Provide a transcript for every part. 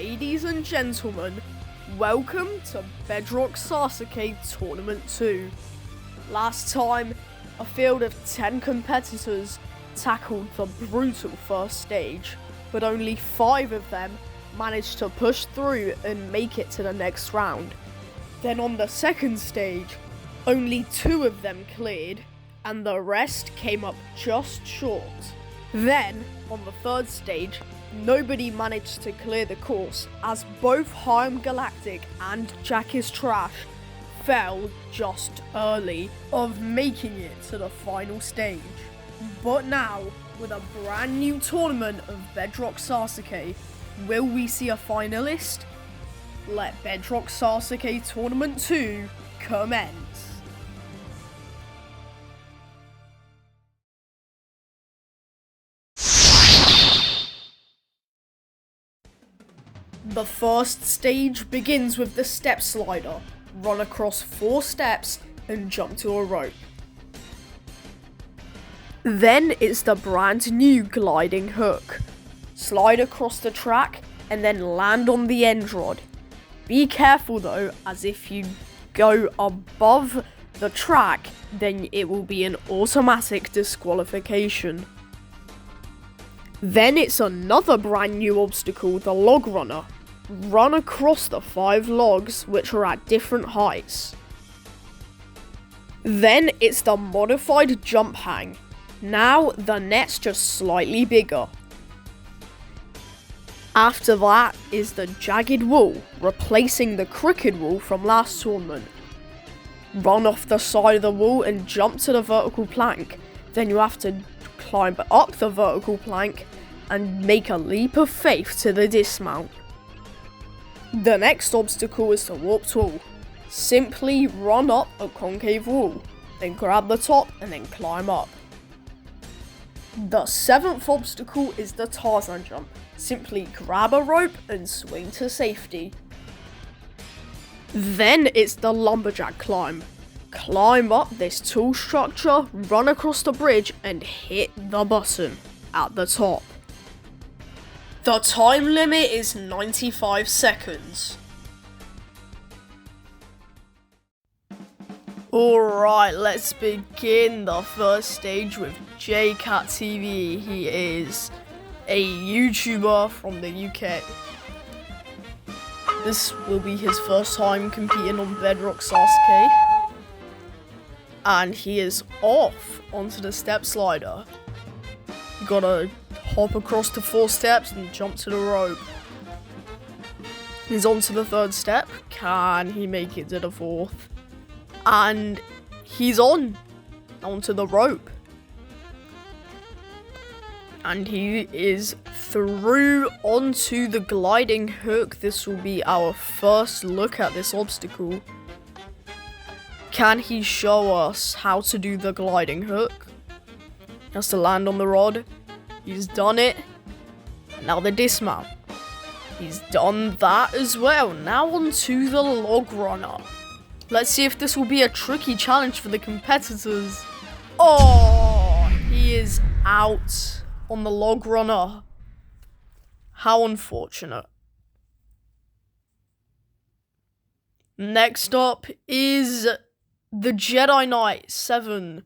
Ladies and gentlemen, welcome to Bedrock SASUKE Tournament 2. Last time, a field of 10 competitors tackled the brutal first stage, but only 5 of them managed to push through and make it to the next round. Then on the second stage, only 2 of them cleared, and the rest came up just short. Then, on the third stage, nobody managed to clear the course as both Haim Galactic and Jack is Trash fell just early of making it to the final stage. But now, with a brand new tournament of Bedrock SASUKE, will we see a finalist? Let Bedrock SASUKE Tournament 2 commence. The first stage begins with the step slider. Run across 4 steps and jump to a rope. Then it's the brand new gliding hook. Slide across the track and then land on the end rod. Be careful though, as if you go above the track, then it will be an automatic disqualification. Then it's another brand new obstacle, the log runner. Run across the 5 logs which are at different heights. Then it's the modified jump hang. Now the net's just slightly bigger. After that is the jagged wall, replacing the crooked wall from last tournament. Run off the side of the wall and jump to the vertical plank. Then you have to climb up the vertical plank and make a leap of faith to the dismount. The next obstacle is the warped wall. Simply run up a concave wall, then grab the top and then climb up. The 7th obstacle is the Tarzan jump. Simply grab a rope and swing to safety. Then it's the lumberjack climb. Climb up this tall structure, run across the bridge and hit the button at the top. The time limit is 95 seconds. Alright, let's begin the first stage with JCat TV. He is a YouTuber from the UK. This will be his first time competing on Bedrock SASUKE. And he is off onto the step slider. You gotta hop across the 4 steps and jump to the rope. He's on to the 3rd step. Can he make it to the 4th? And he's onto the rope. And he is through onto the gliding hook. This will be our first look at this obstacle. Can he show us how to do the gliding hook? He has to land on the rod. He's done it. Now the dismount. He's done that as well. Now on to the log runner. Let's see if this will be a tricky challenge for the competitors. Oh, he is out on the log runner. How unfortunate. Next up is the Jedi Knight 7.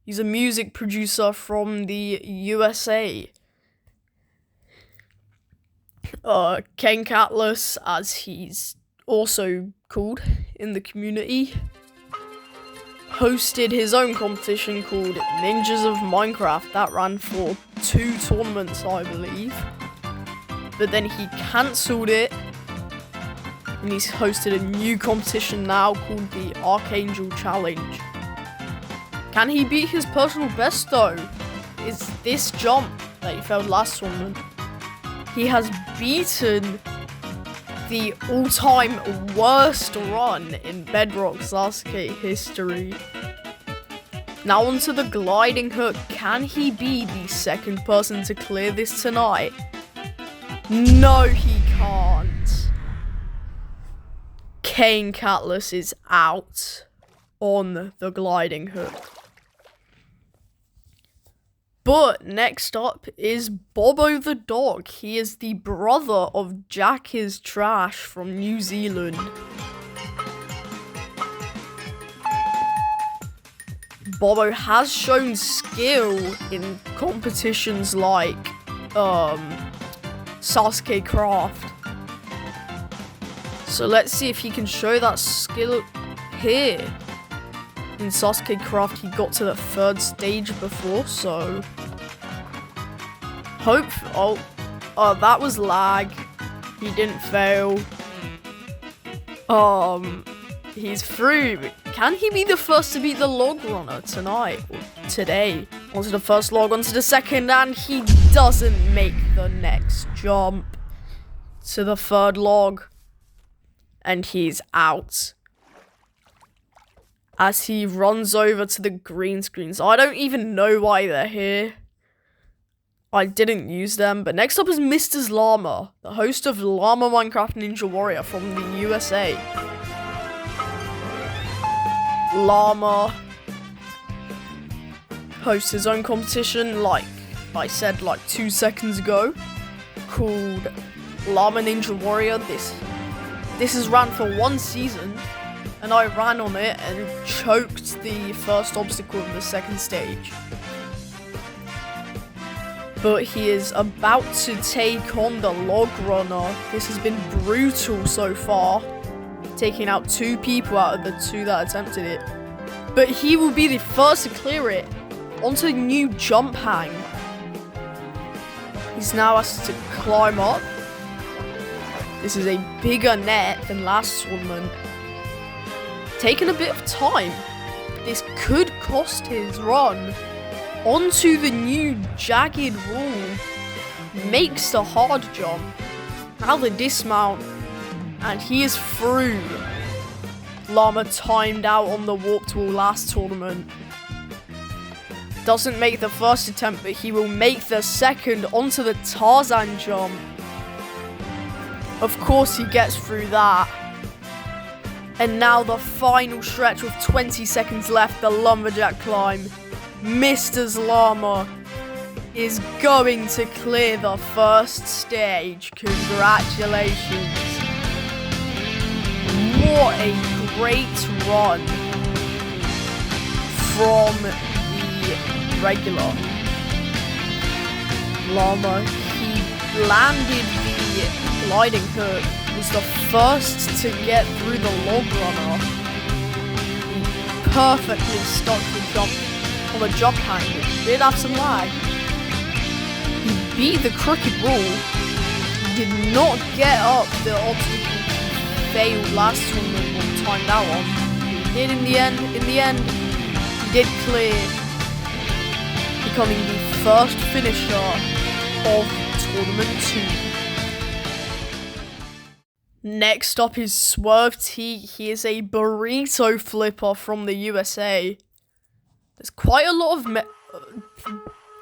He's a music producer from the USA. Ken Catlas, as he's also called in the community, hosted his own competition called Ninjas of Minecraft that ran for 2 tournaments, I believe. But then he cancelled it, and he's hosted a new competition now called the Archangel Challenge. Can he beat his personal best though? Is this jump that he failed last tournament? He has beaten the all-time worst run in Bedrock SASUKE history. Now onto the gliding hook. Can he be the 2nd person to clear this tonight? No, he can't. Kane Catlas is out on the gliding hook. But next up is Bobo the dog. He is the brother of Jack is Trash from New Zealand. Bobo has shown skill in competitions like Sasuke Craft. So let's see if he can show that skill here. In Sasuke Craft, he got to the 3rd stage before, so oh, that was lag. He didn't fail. He's through. Can he be the first to beat the log runner tonight or today? Onto the first log, onto the second, and he doesn't make the next jump to the 3rd log, and he's out. As he runs over to the green screens. I don't even know why they're here. I didn't use them. But next up is Mr. Llama, the host of Llama Minecraft Ninja Warrior from the USA. Llama hosts his own competition, like I said like 2 seconds ago, called Llama Ninja Warrior. This is ran for 1 season. And I ran on it and choked the first obstacle in the 2nd stage. But he is about to take on the log runner. This has been brutal so far, taking out 2 people out of the 2 that attempted it. But he will be the first to clear it onto the new jump hang. He's now asked to climb up. This is a bigger net than last tournament. Taking a bit of time. This could cost his run. Onto the new jagged wall. Makes the hard jump. Now the dismount. And he is through. Llama timed out on the warped wall last tournament. Doesn't make the first attempt, but he will make the second onto the Tarzan jump. Of course he gets through that. And now the final stretch with 20 seconds left, the lumberjack climb. Mr. Llama is going to clear the 1st stage. Congratulations. What a great run from the regular Llama. He landed the gliding hook. Was the first to get through the log runner. He perfectly stuck the jump on the jump hang, which did have some lag. He beat the crooked wall. He did not get up the obstacle he failed last tournament or timed out on. He did in the end. In the end, he did clear, becoming the first finisher of Tournament 2. Next up is Swerve T. He is a burrito flipper from the USA. There's quite a lot of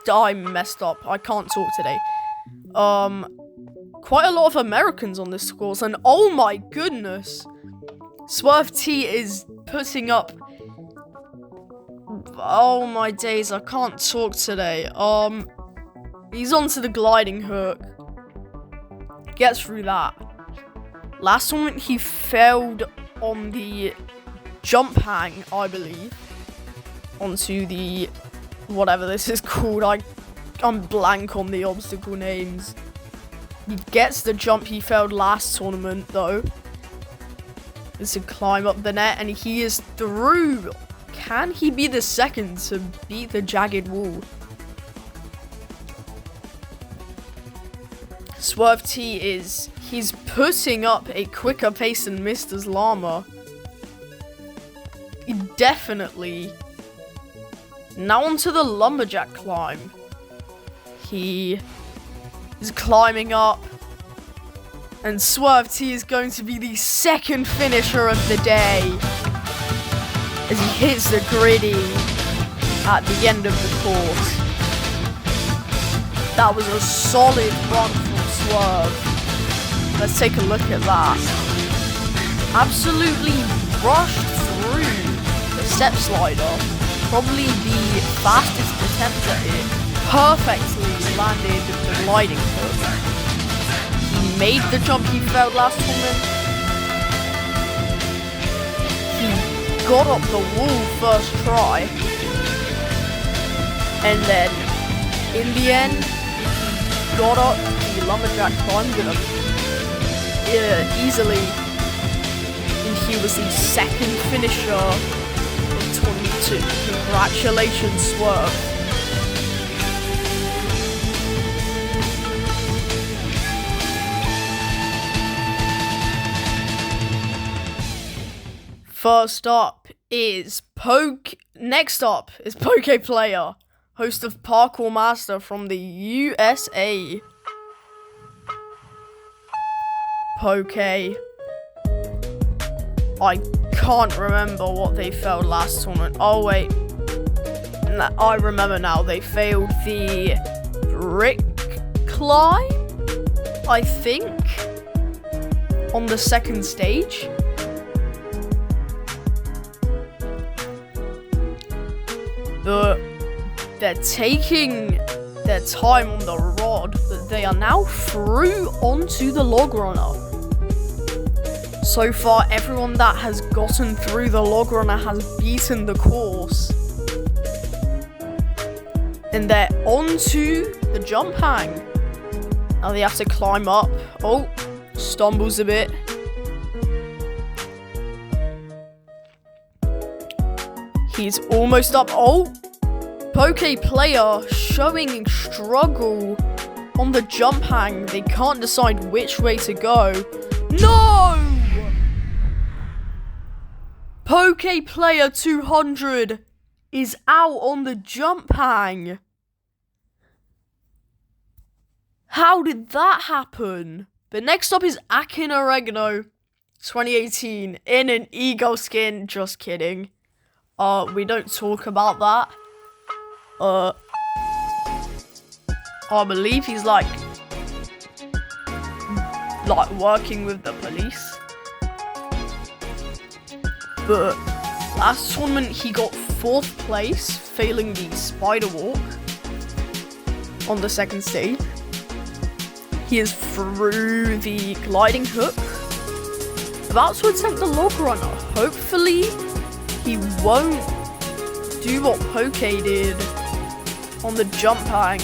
I messed up. I can't talk today. Quite a lot of Americans on this course, and oh my goodness, Swerve T is putting up. Oh my days, I can't talk today. He's onto the gliding hook. Gets through that. Last tournament, he failed on the jump hang, I believe. Onto the whatever this is called. I'm blank on the obstacle names. He gets the jump he failed last tournament, though. Is to climb up the net, and he is through. Can he be the second to beat the jagged wall? Swerve T he's putting up a quicker pace than Mr. Llama. He definitely. Now onto the lumberjack climb. He is climbing up. And Swerve T is going to be the second finisher of the day. As he hits the griddy at the end of the course. That was a solid run from Swerve. Let's take a look at that. Absolutely rushed through the step slider. Probably the fastest attempt at it. perfectly landed the gliding hook. He made the jump he failed last tournament. He got up the wall first try. And then, in the end, he got up the lumberjack climb easily. And he was the second finisher of tournament 2. Congratulations, Swerve. Next up is Poke Player, host of Parkour Master from the USA. Poke. I can't remember what they failed last tournament. Oh wait. I remember now. They failed the brick climb, I think, on the second stage. But they're taking their time on the rod, but they are now through onto the log runner. So far, everyone that has gotten through the log runner has beaten the course. And they're onto the jump hang. Now they have to climb up. Oh, stumbles a bit. He's almost up. Oh, Poke Player showing struggle on the jump hang. They can't decide which way to go. No! Poke Player 200 is out on the jump hang. How did that happen? But next up is Akin Oregano 2018 in an eagle skin. Just kidding. We don't talk about that. I believe he's like working with the police. But last tournament he got 4th place, failing the spider walk on the second stage. He is through the gliding hook, about to attempt the log runner. Hopefully he won't do what Poke did on the jump hang.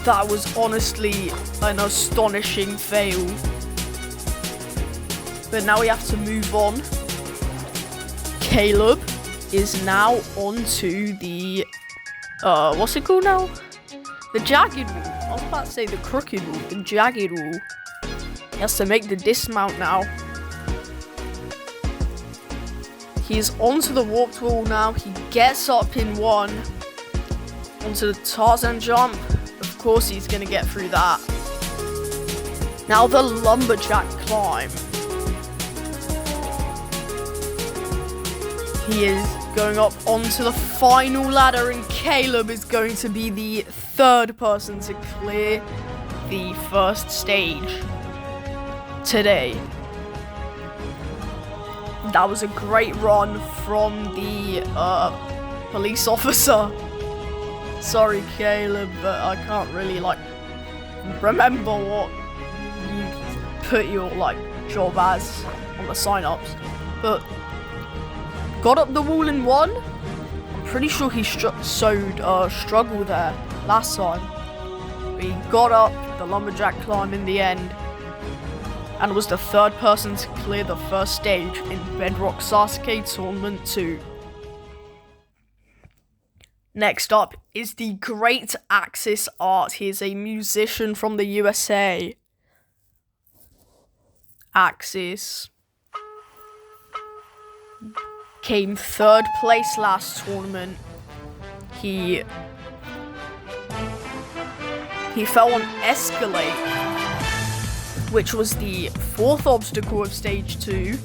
That was honestly an astonishing fail. But now we have to move on. Caleb is now onto the what's it called now? The jagged wall. I was about to say the crooked wall, the jagged wall. He has to make the dismount now. He's onto the warped wall now. He gets up in one onto the Tarzan jump. Of course he's going to get through that. Now the lumberjack climb. He is going up onto the final ladder, and Caleb is going to be the 3rd person to clear the first stage today. That was a great run from the police officer. Sorry, Caleb, but I can't really remember what you put your job as on the sign-ups. But got up the wall in one. I'm pretty sure he struggled there last time. But he got up the lumberjack climb in the end, and was the 3rd person to clear the first stage in Bedrock SASUKE Tournament 2. Next up is the great Axis Art. He is a musician from the USA. Axis came 3rd place last tournament. He fell on Escalate, which was the 4th obstacle of stage 2.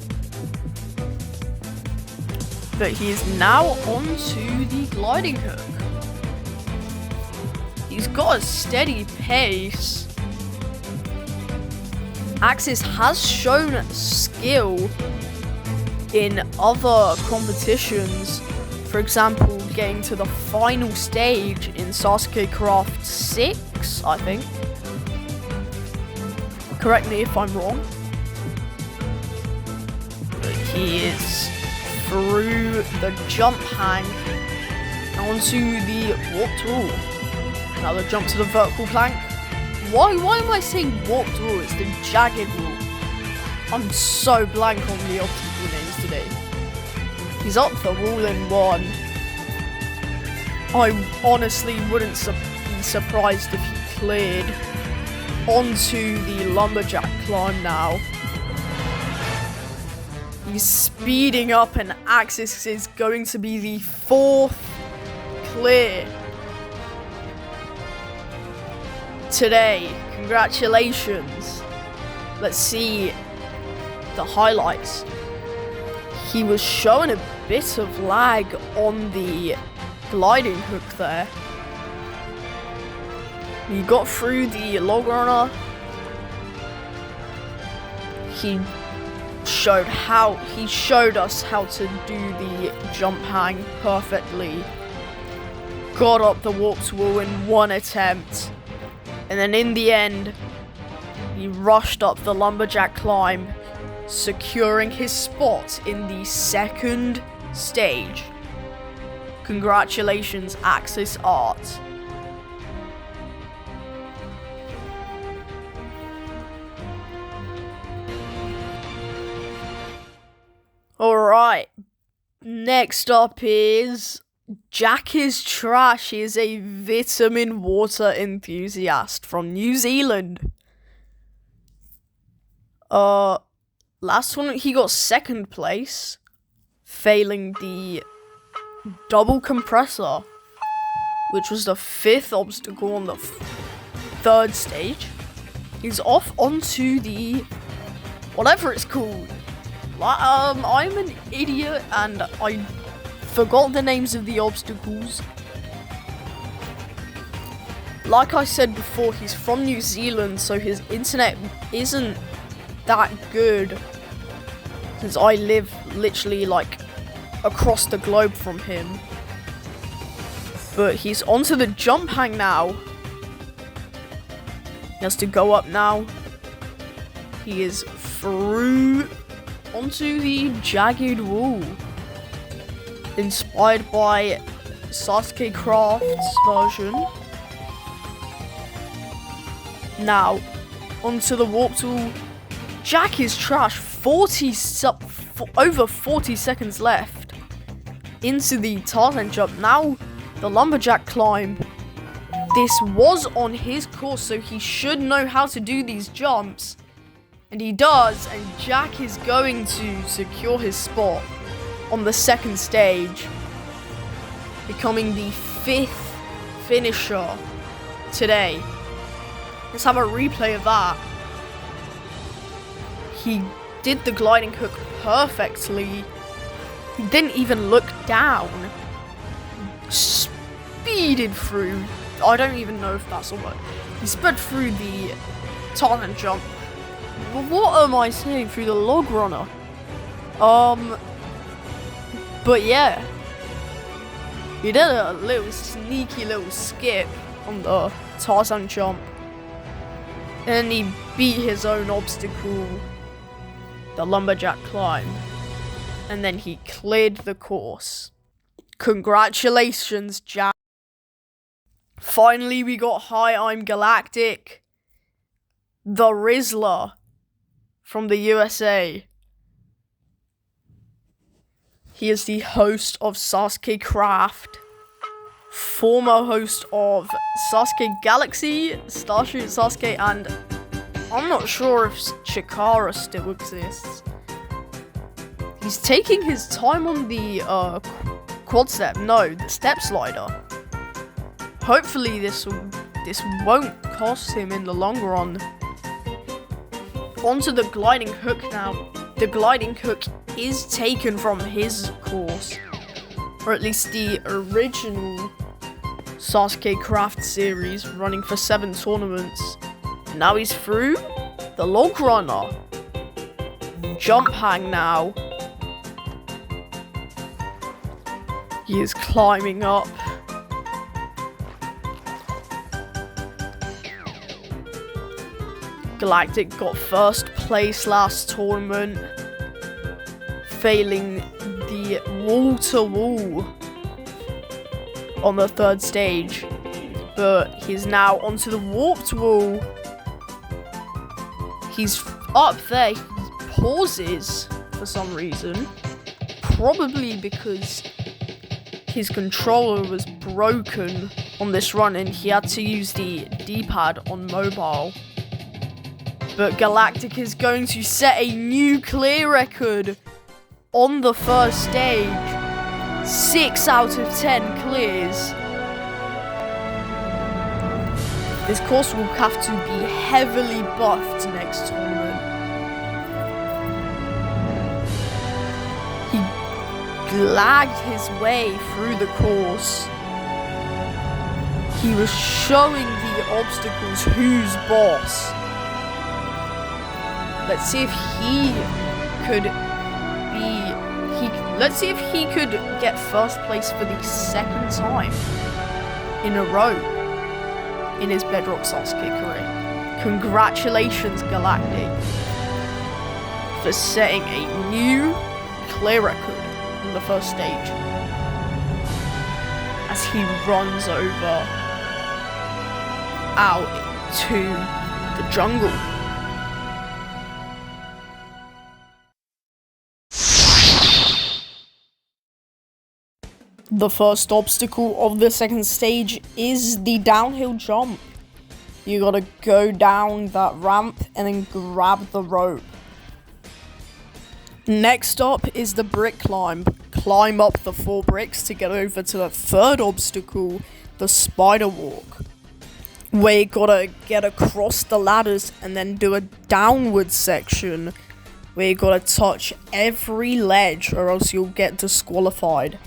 But he is now onto the gliding hook. He's got a steady pace. Axis has shown skill in other competitions. For example, getting to the final stage in Sasuke Craft 6, I think. Correct me if I'm wrong. But he is through the jump hang onto the warped wall. Now the jump to the vertical plank. Why am I saying warped wall? It's the jagged wall. I'm so blank on the obstacle names today. He's up the wall in one. I honestly wouldn't be surprised if he cleared onto the lumberjack climb now. He's speeding up, and Axis is going to be the 4th clear today. Congratulations. Let's see the highlights. He was showing a bit of lag on the gliding hook there. He got through the log runner. He showed us how to do the jump hang perfectly. Got up the warped wall in one attempt. And then in the end, he rushed up the lumberjack climb, securing his spot in the 2nd stage. Congratulations, Axis Art. Alright, next up is Jack is Trash. He is a vitamin water enthusiast from New Zealand. Last one he got 2nd place, failing the double compressor, which was the 5th obstacle on the 3rd stage. He's off onto the whatever it's called. I'm an idiot and I forgot the names of the obstacles. Like I said before, he's from New Zealand, so his internet isn't that good, since I live literally like across the globe from him. But he's onto the jump hang now. He has to go up now. He is through onto the jagged wall, inspired by Sasuke Craft's version. Now onto the warped wall. Jack is Trash. Over 40 seconds left into the Tarzan jump. Now the lumberjack climb. This was on his course, so he should know how to do these jumps. And he does, and Jack is going to secure his spot on the 2nd stage, becoming the 5th finisher today. Let's have a replay of that. He did the gliding hook perfectly. He didn't even look down. Speeded through. I don't even know if that's a word. He sped through the Tarzan jump. What am I saying? Through the log runner. But yeah. He did a little sneaky little skip on the Tarzan jump. And he beat his own obstacle, the lumberjack climb. And then he cleared the course. Congratulations, Jack. Finally, we got Hi, I'm Galactic. The Rizzler from the USA. He is the host of Sasuke Craft, former host of Sasuke Galaxy, Starship Sasuke, and I'm not sure if Chikara still exists. He's taking his time on the quad step. No, the step slider. Hopefully this won't cost him in the long run. Onto the gliding hook now. The gliding hook is taken from his course, or at least the original Sasuke Craft series, running for 7 tournaments. Now he's through the log runner. Jump hang now. He is climbing up. Galactic got first place last tournament, failing the wall-to-wall on the third stage. But he's now onto the warped wall. He's up there. He pauses for some reason. Probably because his controller was broken on this run and he had to use the D-pad on mobile. But Galactic is going to set a new clear record on the first stage. 6 out of 10 clears. This course will have to be heavily buffed next tournament. He lagged his way through the course. He was showing the obstacles who's boss. Let's see if he could get first place for the second time in a row in his Bedrock SASUKE career. Congratulations, Galactic, for setting a new clear record on the first stage as he runs over out to the jungle. The first obstacle of the second stage is the downhill jump. You gotta go down that ramp and then grab the rope. Next up is the brick climb. Climb up the 4 bricks to get over to the third obstacle, the spider walk, where you gotta get across the ladders and then do a downward section where you gotta touch every ledge or else you'll get disqualified.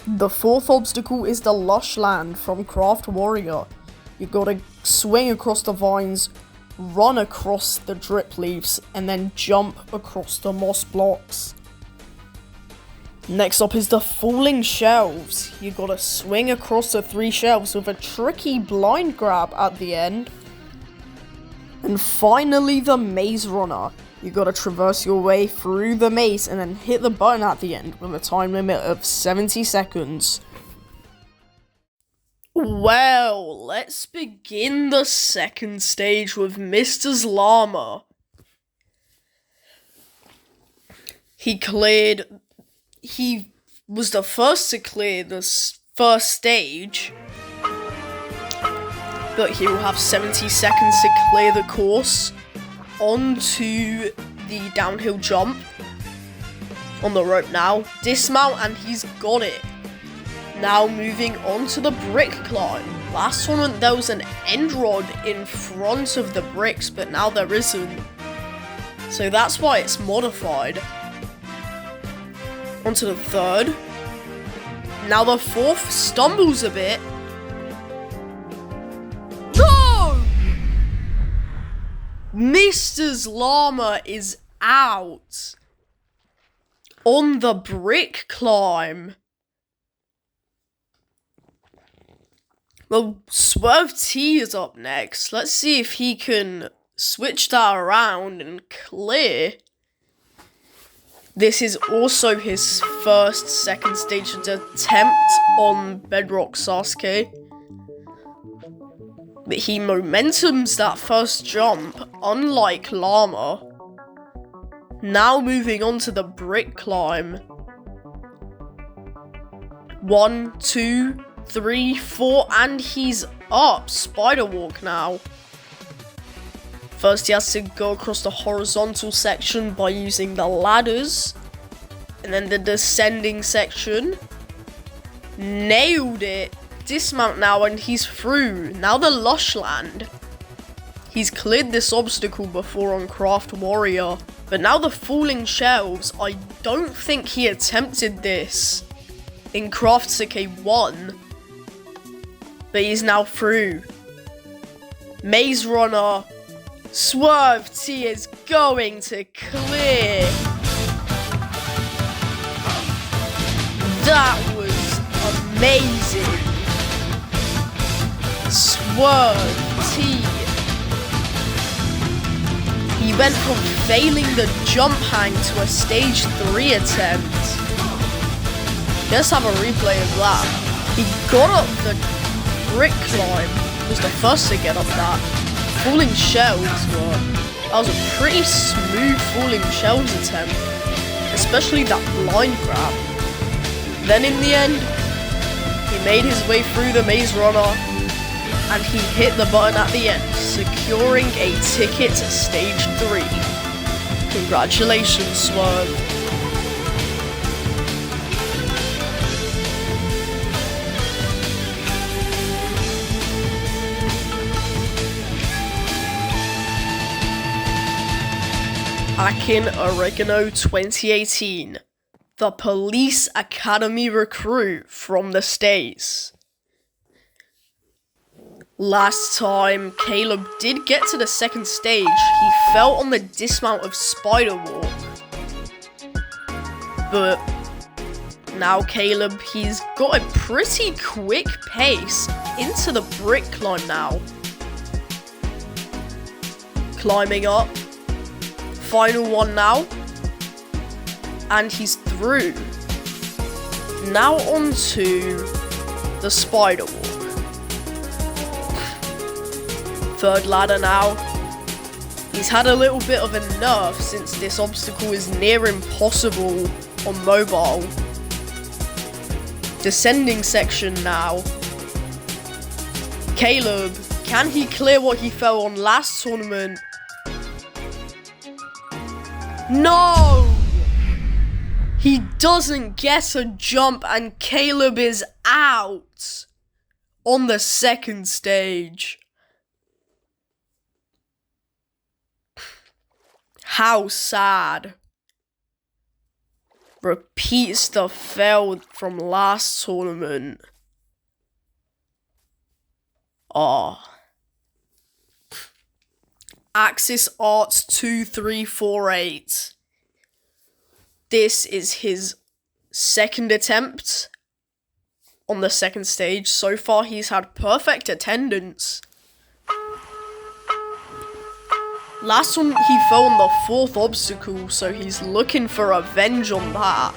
The fourth obstacle is the Lush Land from Craft Warrior. You gotta swing across the vines, run across the drip leaves, and then jump across the moss blocks. Next up is the Falling Shelves. You gotta swing across the 3 shelves with a tricky blind grab at the end. And finally, the Maze Runner. You gotta traverse your way through the maze and then hit the button at the end with a time limit of 70 seconds. Well, let's begin the second stage with Mr. Llama. He was the first to clear this first stage, but he will have 70 seconds to clear the course. Onto the downhill jump on the rope now. Dismount and he's got it. Now moving on to the brick climb. Last tournament there was an end rod in front of the bricks, but now there isn't. So that's why it's modified. Onto the third. Now the fourth stumbles a bit. No! Mr. Llama is out on the brick climb. Well, Swerve T is up next. Let's see if he can switch that around and clear. This is also his second stage attempt on Bedrock SASUKE. But he momentums that first jump, unlike Llama. Now moving on to the brick climb. 1, 2, 3, 4, and he's up. Spider walk now. First he has to go across the horizontal section by using the ladders. And then the descending section. Nailed it. Dismount now and he's through. Now the Lush Land. He's cleared this obstacle before on Craft Warrior. But now the Falling Shelves. I don't think he attempted this in Craft SASUKE 1. But he's now through. Maze Runner. Swerve T is going to clear. That was amazing. Swerve T. He went from failing the jump hang to a stage 3 attempt. Let's have a replay of that. He got up the brick climb, was the first to get up that. Falling shells that was a pretty smooth falling shells attempt, especially that blind grab. Then in the end, he made his way through the maze runner and he hit the button at the end, securing a ticket to stage 3. Congratulations, Swerve. Akin Oregano 2018, the Police Academy recruit from the States. Last time, Caleb did get to the second stage. He fell on the dismount of Spider Walk. But now Caleb, he's got a pretty quick pace into the brick climb now. Climbing up. Final one now. And he's through. Now onto the Spider Walk. Third ladder now. He's had a little bit of a nerf since this obstacle is near impossible on mobile. Descending section now. Caleb, can he clear what he fell on last tournament? No! He doesn't get a jump and Caleb is out on the second stage. How sad. Repeats the fail from last tournament. Axis Arts 2348. This is his second attempt on the second stage. So far he's had perfect attendance. Last one he fell on the fourth obstacle, so he's looking for revenge on that.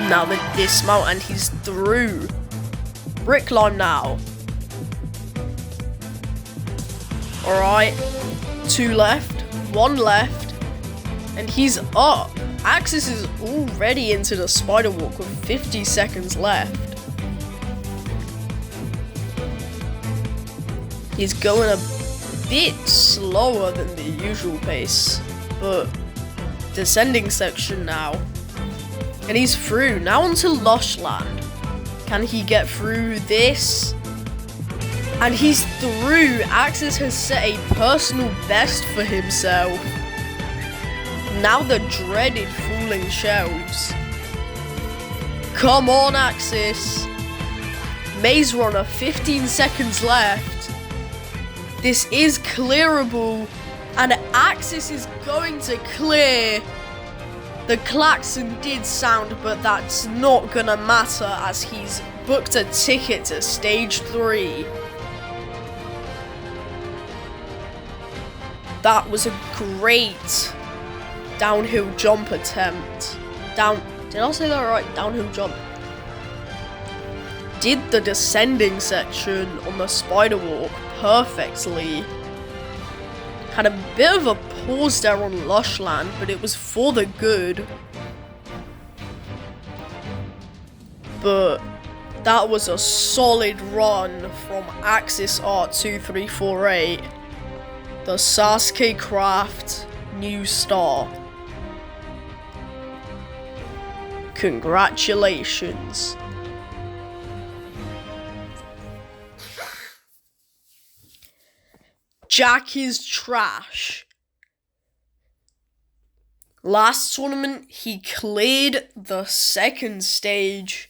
Now the dismount and he's through. Brick climb now. Alright, 2 left, 1 left, and he's up. Axis is already into the Spider Walk with 50 seconds left. He's going a bit slower than the usual pace, but descending section now, and he's through. Now onto Lushland. Can he get through this? And he's through. Axis has set a personal best for himself. Now the dreaded falling shelves. Come on, Axis. Maze Runner, 15 seconds left. This is clearable, and Axis is going to clear. The klaxon did sound, but that's not gonna matter as he's booked a ticket to stage 3. That was a great downhill jump attempt. Did I say that right? Downhill jump. Did the descending section on the Spider Walk perfectly. Had a bit of a pause there on Lushland, but it was for the good. But that was a solid run from Axis Art 2348. The Sasuke Craft new star. Congratulations. Jack is trash. Last tournament, he cleared the second stage.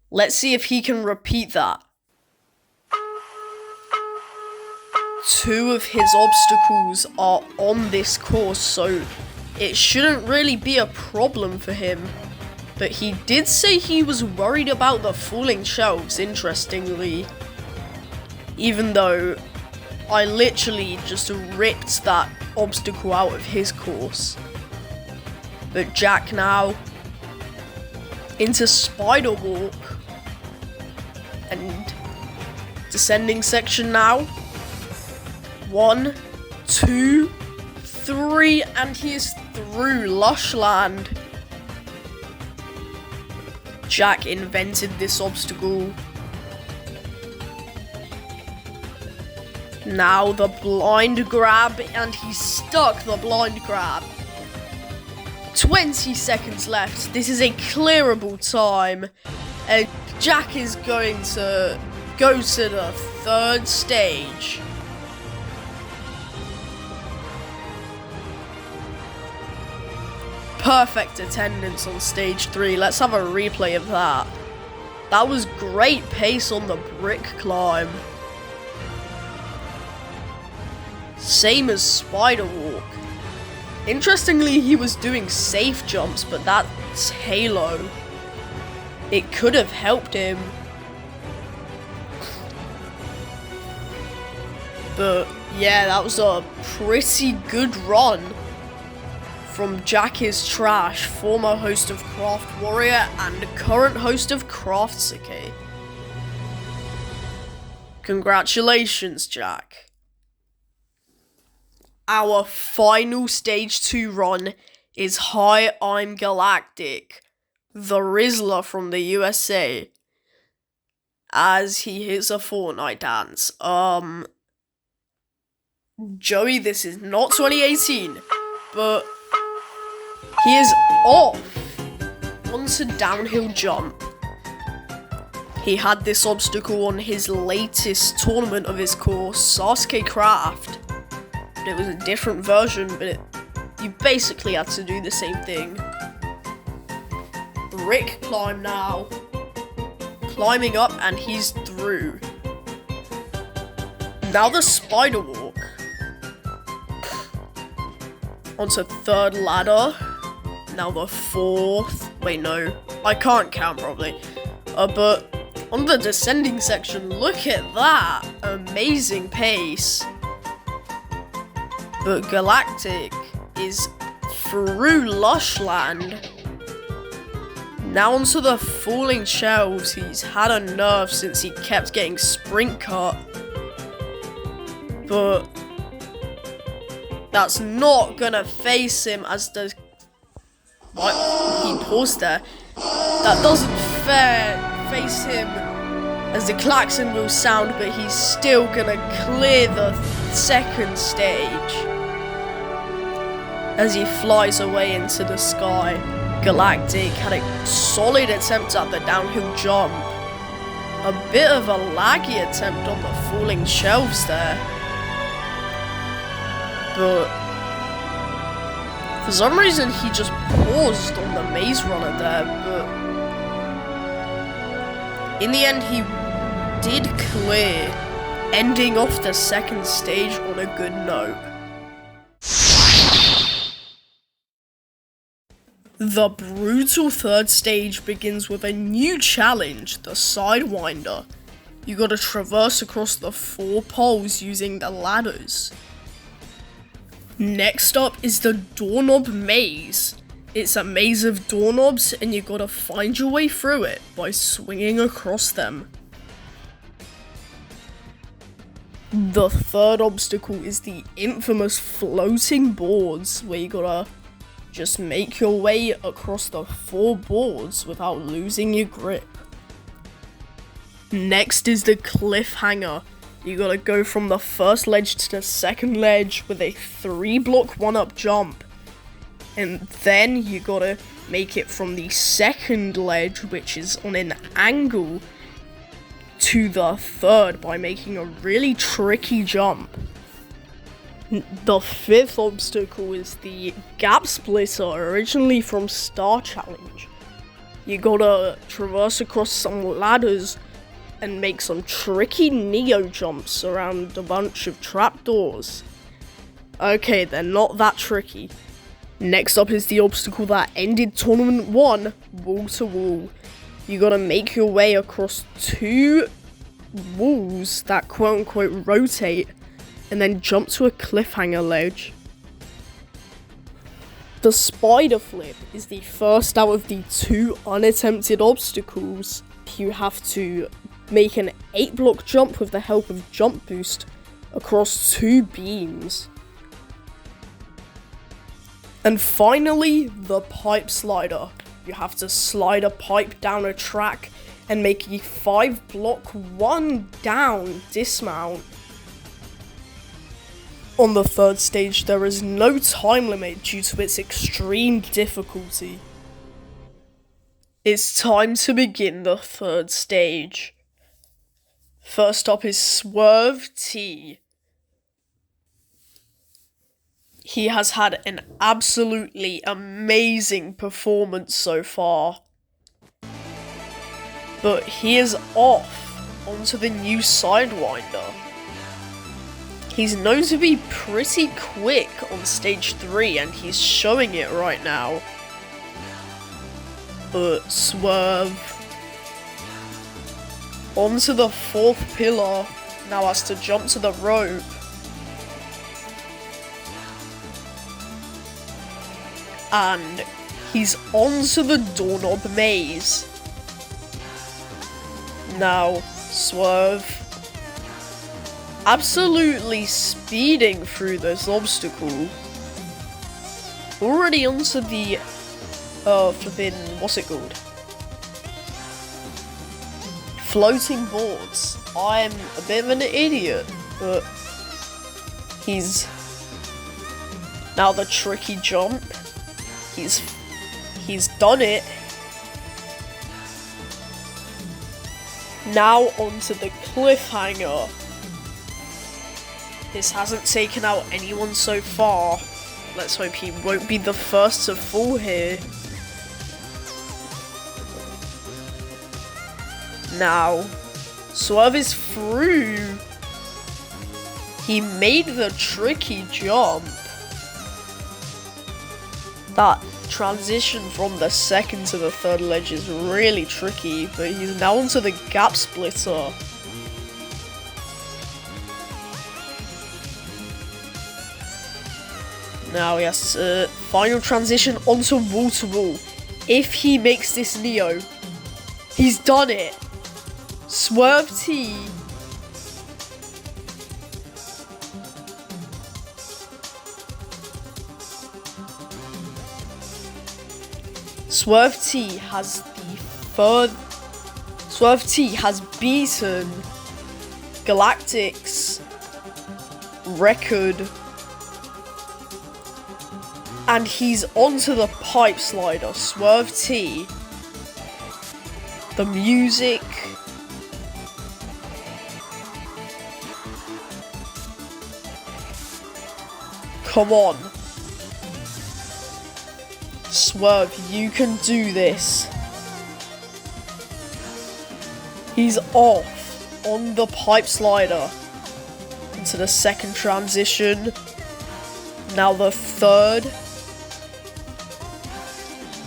Let's see if he can repeat that. 2 of his obstacles are on this course, so it shouldn't really be a problem for him. But he did say he was worried about the falling shelves, interestingly. Even though I literally just ripped that obstacle out of his course. But Jack now into Spider Walk. And descending section now. 1, 2, 3, and he is through Lushland. Jack invented this obstacle. Now the blind grab, and he stuck the blind grab. 20 seconds left. This is a clearable time. And Jack is going to go to the third stage. Perfect attendance on stage 3. Let's have a replay of that. That was great pace on the brick climb. Same as Spider Walk. Interestingly, he was doing safe jumps, but that's Halo. It could have helped him. But yeah, that was a pretty good run from Jack is Trash, former host of Craft Warrior and current host of Craft SASUKE. Congratulations, Jack. Our final stage 2 run is Hi, I'm Galactic, the Rizzler from the USA, as he hits a Fortnite dance. Joey, this is not 2018, but he is off onto downhill jump. He had this obstacle on his latest tournament of his course, Sasuke Craft. But it was a different version, but you basically had to do the same thing. Brick climb now. Climbing up, and he's through. Now the Spider Walk. Onto third ladder. Now the fourth. Wait, no. I can't count probably. But on the descending section, look at that. Amazing pace. But Galactic is through Lushland. Now onto the falling shelves. He's had a nerve since he kept getting sprint cut. But that's not gonna face him as the... What? He paused there. That doesn't face him as the klaxon will sound, but he's still gonna clear the second stage. As he flies away into the sky, Galactic had a solid attempt at the downhill jump. A bit of a laggy attempt on the falling shelves there. But for some reason he just paused on the maze runner there, but in the end he did clear, ending off the second stage on a good note. The brutal third stage begins with a new challenge, the Sidewinder. You gotta traverse across the 4 poles using the ladders. Next up is the Doorknob Maze. It's a maze of doorknobs and you gotta find your way through it by swinging across them. The third obstacle is the infamous floating boards, where you gotta just make your way across the 4 boards without losing your grip. Next is the cliffhanger. You gotta go from the first ledge to the second ledge with a 3-block 1-up jump. And then you gotta make it from the second ledge, which is on an angle, to the third by making a really tricky jump. The 5th obstacle is the Gap Splitter, originally from Star Challenge. You gotta traverse across some ladders and make some tricky Neo jumps around a bunch of trapdoors. Okay, they're not that tricky. Next up is the obstacle that ended Tournament 1, wall to wall. You gotta make your way across 2 walls that quote unquote rotate and then jump to a cliffhanger ledge. The spider flip is the first out of the 2 unattempted obstacles. You have to make an 8-block jump with the help of jump boost across 2 beams. And finally, the pipe slider. You have to slide a pipe down a track and make a 5-block 1 down dismount. On the 3rd stage, there is no time limit due to its extreme difficulty. It's time to begin the 3rd stage. First up is Swerve T. He has had an absolutely amazing performance so far. But he is off onto the new Sidewinder. He's known to be pretty quick on stage 3 and he's showing it right now. But Swerve onto the 4th pillar, now has to jump to the rope. And he's onto the doorknob maze. Now, Swerve absolutely speeding through this obstacle. Already onto the forbidden, what's it called? Floating boards. I'm a bit of an idiot, but he's now the tricky jump. He's done it. Now onto the cliffhanger. This hasn't taken out anyone so far. Let's hope he won't be the first to fall here. Now, Swerve is through. He made the tricky jump. That transition from the 2nd to the 3rd ledge is really tricky, but he's now onto the gap splitter. Now he has final transition onto wall to wall. If he makes this Neo, he's done it. Swerve T Swerve T has beaten Galactic's record, and he's onto the pipe slider. Swerve T, the music, come on. Swerve, you can do this. He's off on the pipe slider into the 2nd transition. Now the 3rd.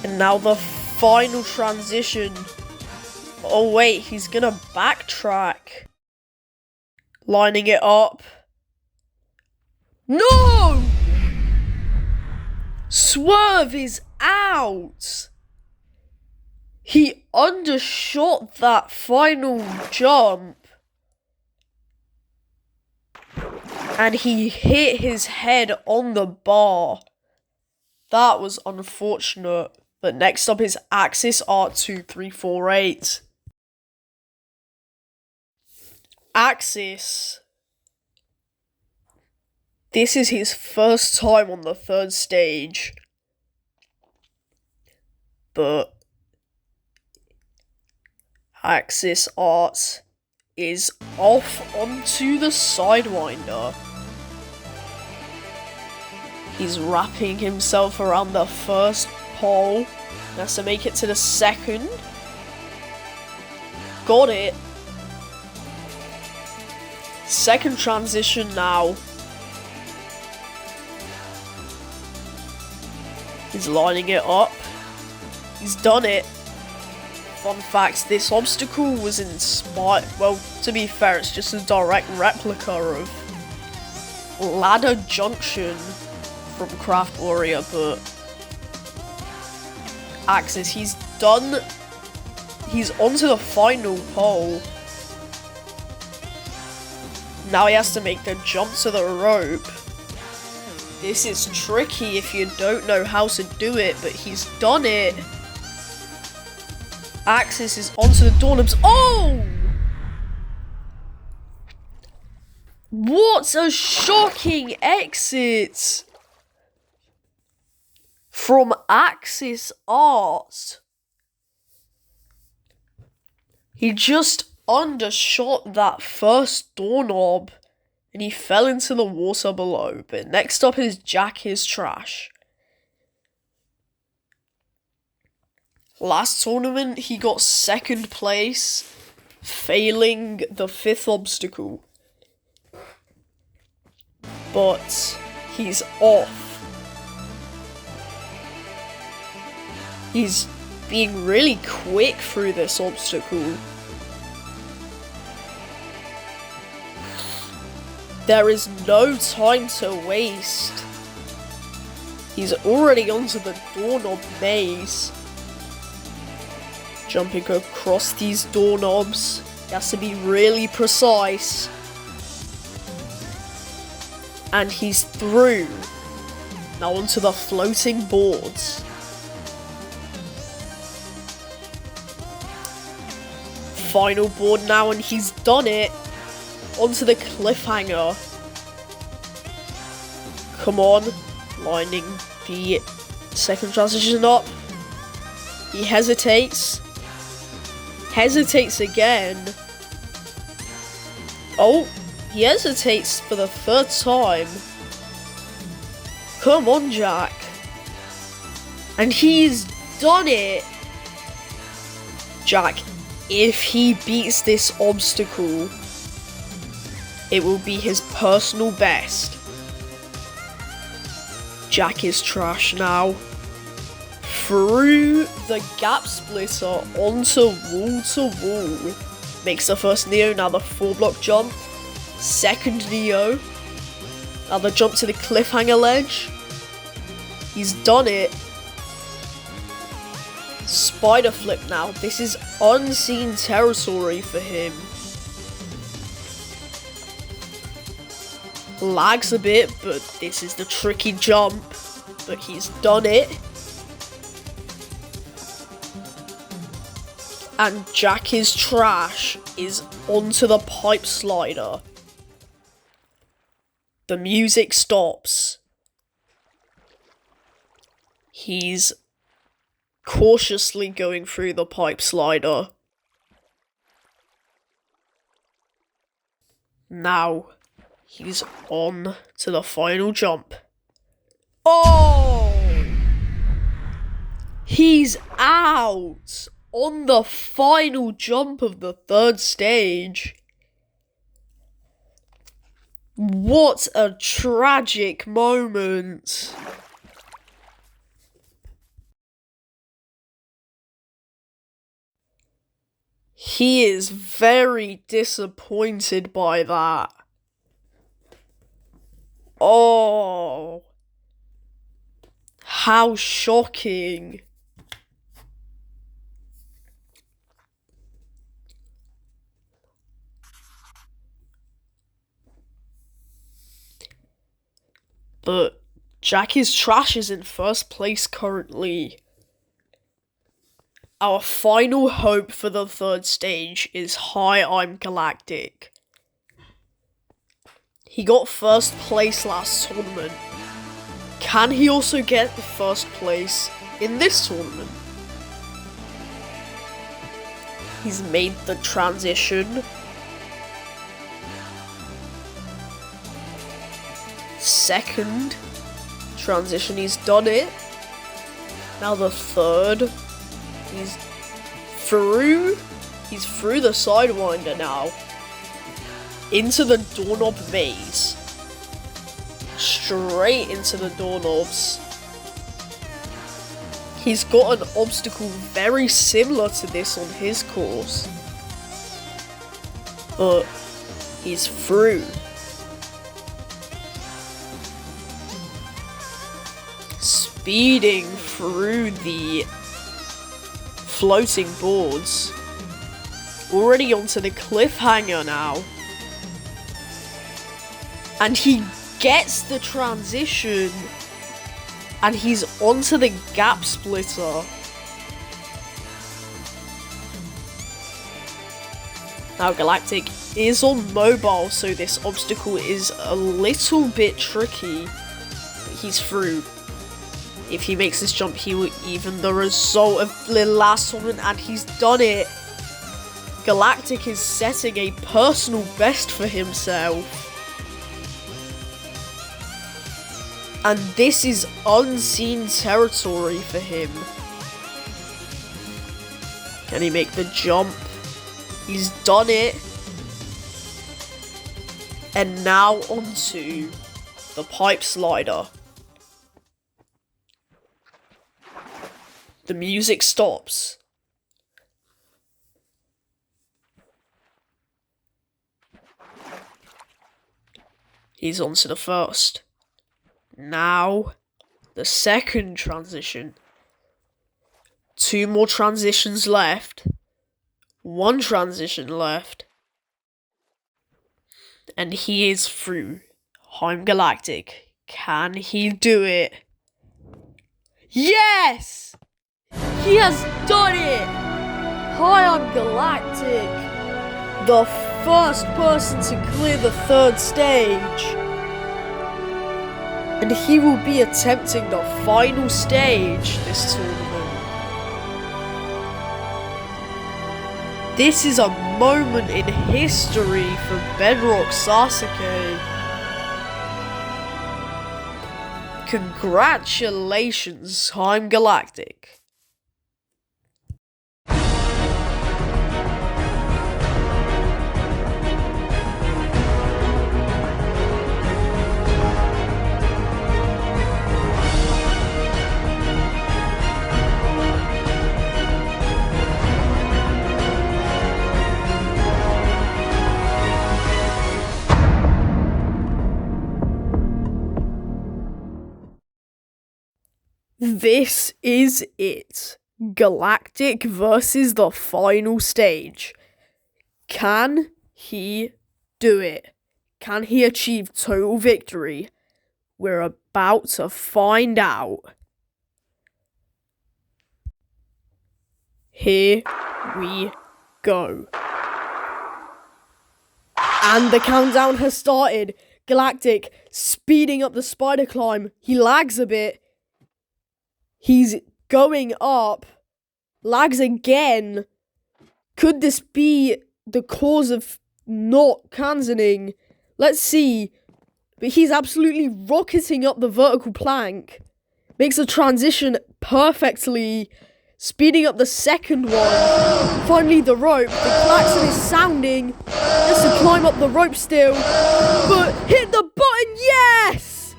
And now the final transition. Oh wait, he's gonna backtrack. Lining it up. No! Swerve is out! He undershot that final jump. And he hit his head on the bar. That was unfortunate. But next up is Axis Art2348. Axis. This is his first time on the 3rd stage. But Axis Art is off onto the Sidewinder. He's wrapping himself around the 1st pole. Has to make it to the 2nd. Got it. 2nd transition now. He's lining it up. He's done it. Fun fact, this obstacle was inspired, well, to be fair, it's just a direct replica of Ladder Junction from Craft Warrior, but Axis, he's done. He's onto the final pole. Now he has to make the jump to the rope. This is tricky if you don't know how to do it, but he's done it. Axis is onto the doorknobs. Oh! What a shocking exit from Axis Art. He just undershot that first doorknob and he fell into the water below. But next up is Jack is Trash. Last tournament, he got second place, failing the 5th obstacle. But he's off. He's being really quick through this obstacle. There is no time to waste. He's already onto the doorknob maze. Jumping across these doorknobs. He has to be really precise. And he's through. Now onto the floating boards. Final board now, and he's done it. Onto the cliffhanger. Come on. Lining the second transition up. He hesitates. Hesitates again. Oh, he hesitates for the 3rd time. Come on, Jack. And he's done it. Jack, if he beats this obstacle, it will be his personal best. Jack is Trash now. Through the gap splitter onto wall to wall. Makes the first Neo, now the 4-block jump. Second Neo. Now the jump to the cliffhanger ledge. He's done it. Spider flip now. This is unseen territory for him. Lags a bit, but this is the tricky jump. But he's done it. And Jack is Trash is onto the pipe slider. The music stops. He's cautiously going through the pipe slider. Now, he's on to the final jump. Oh! He's out! On the final jump of the 3rd stage. What a tragic moment. He is very disappointed by that. Oh. How shocking. But Jack is Trash is in 1st place currently. Our final hope for the 3rd stage is Hi, I'm Galactic. He got 1st place last tournament. Can he also get the 1st place in this tournament? He's made the transition. Second transition, he's done it. Now the 3rd. He's through the Sidewinder now. Into the doorknob maze. Straight into the doorknobs. He's got an obstacle very similar to this on his course, but he's through. Speeding through the floating boards. Already onto the cliffhanger now. And he gets the transition. And he's onto the gap splitter. Now Galactic is on mobile, so this obstacle is a little bit tricky. He's through. If he makes this jump, he will even the result of the last tournament, and he's done it. Galactic is setting a personal best for himself. And this is unseen territory for him. Can he make the jump? He's done it. And now onto the pipe slider. The music stops. He's onto the first. Now, the second transition. 2 more transitions left. 1 transition left. And he is through. I'm Galactic. Can he do it? Yes! He has done it! Hi, I'm Galactic. The first person to clear the 3rd stage. And he will be attempting the final stage this tournament. This is a moment in history for Bedrock SASUKE. Congratulations, I'm Galactic. This is it. Galactic versus the final stage. Can he do it? Can he achieve total victory? We're about to find out. Here we go. And the countdown has started. Galactic speeding up the spider climb. He lags a bit. He's going up. Lags again. Could this be the cause of not cancelling? Let's see. But he's absolutely rocketing up the vertical plank. Makes a transition perfectly. Speeding up the second one. Finally the rope. The klaxon is sounding. Has to climb up the rope still. But hit the button. Yes!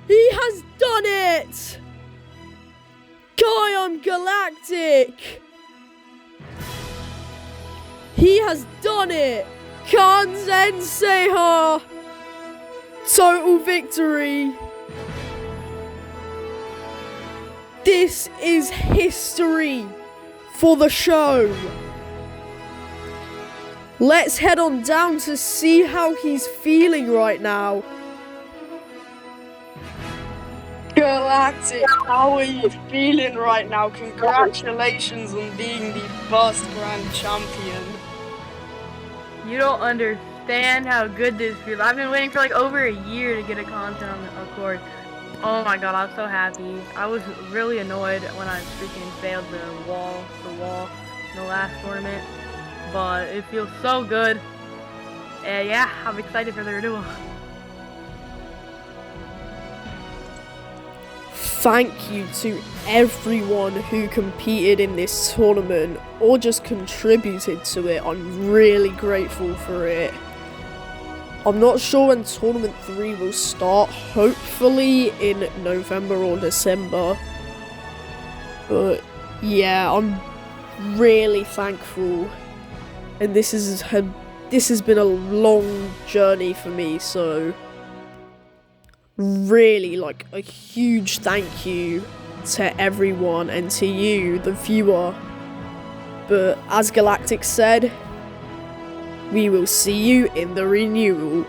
He has done it! I'm Galactic! He has done it! Kanzenseha! Total victory! This is history for the show. Let's head on down to see how he's feeling right now. Galactic, how are you feeling right now? Congratulations on being the first Grand Champion. You don't understand how good this feels. I've been waiting for like over a year to get a content on the course. Oh my god, I'm so happy. I was really annoyed when I freaking failed the wall in the last tournament. But it feels so good. And yeah, I'm excited for the renewal. Thank you to everyone who competed in this tournament or just contributed to it. I'm really grateful for it. I'm not sure when Tournament 3 will start, hopefully in November or December. But yeah, I'm really thankful, and this has been a long journey for me, so really like a huge thank you to everyone and to you, the viewer. But as Galactic said, we will see you in the renewal.